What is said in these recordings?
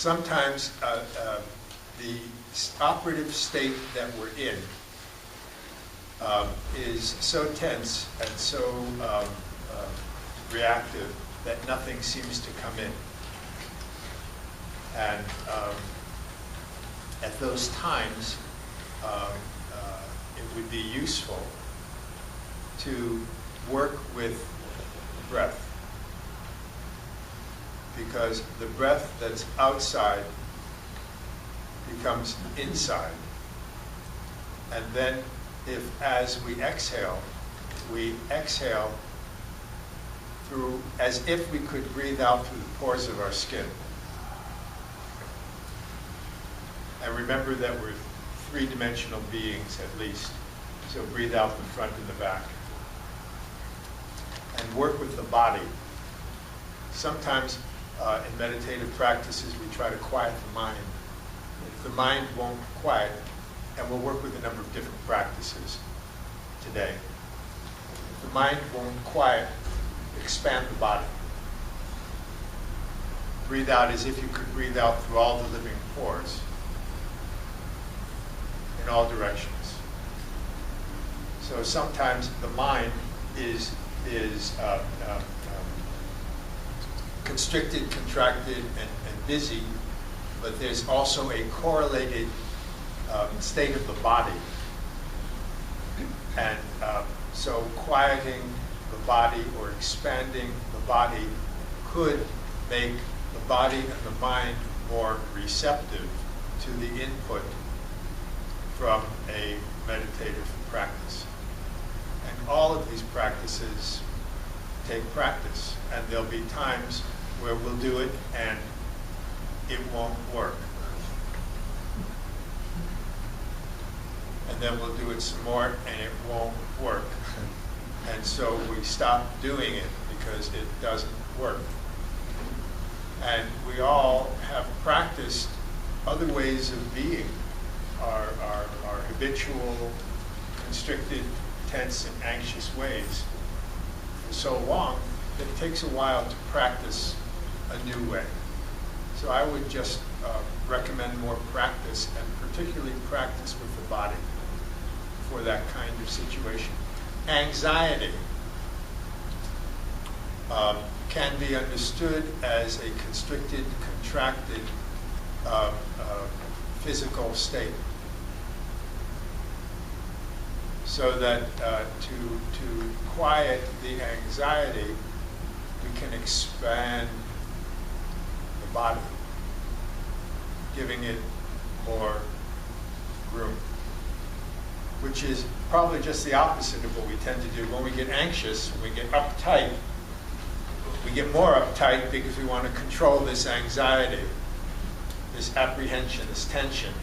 sometimes the operative state that we're in is so tense and so reactive that nothing seems to come in. And at those times, it would be useful to work with breath, because the breath that's outside becomes inside. And then if, as we exhale through, as if we could breathe out through the pores of our skin. And remember that we're three-dimensional beings at least, so breathe out the front and the back. And work with the body. Sometimes in meditative practices we try to quiet the mind. If the mind won't quiet, and we'll work with a number of different practices today. If the mind won't quiet, expand the body. Breathe out as if you could breathe out through all the living pores in all directions. So sometimes the mind is constricted, contracted, and busy, but there's also a correlated state of the body. And so quieting the body or expanding the body could make the body and the mind more receptive to the input from a meditative practice. And all of these practices take practice, and there'll be times where we'll do it and it won't work. And then we'll do it some more and it won't work. And so we stop doing it because it doesn't work. And we all have practiced other ways of being, our habitual, constricted, tense, and anxious ways for so long that it takes a while to practice a new way. So I would just recommend more practice, and particularly practice with the body for that kind of situation. Anxiety can be understood as a constricted, contracted physical state. So that to quiet the anxiety, we can expand the body, giving it more room, which is probably just the opposite of what we tend to do. When we get anxious, when we get uptight, we get more uptight because we want to control this anxiety, this apprehension, this tension,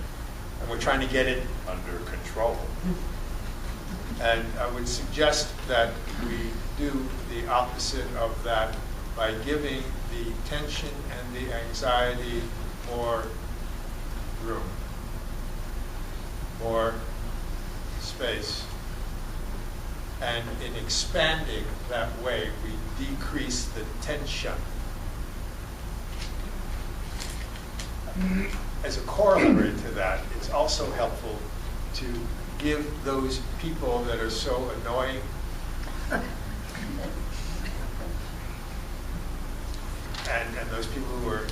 and we're trying to get it under control. And I would suggest that we do the opposite of that by giving the tension and the anxiety more room, more space. And in expanding that way, we decrease the tension. As a corollary to that, it's also helpful to give those people that are so annoying and those people who are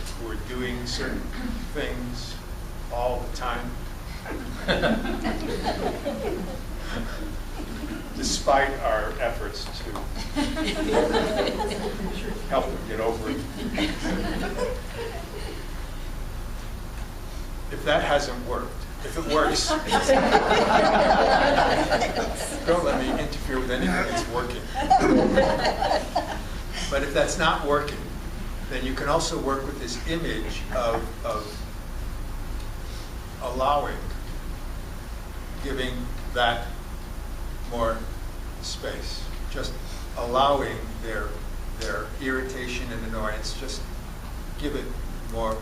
doing certain things all the time, despite our efforts to help them get over it. If that hasn't worked, if it works, don't let me interfere with anything that's working. But if that's not working, then you can also work with this image of allowing, giving that more space, just allowing their irritation and annoyance, just give it more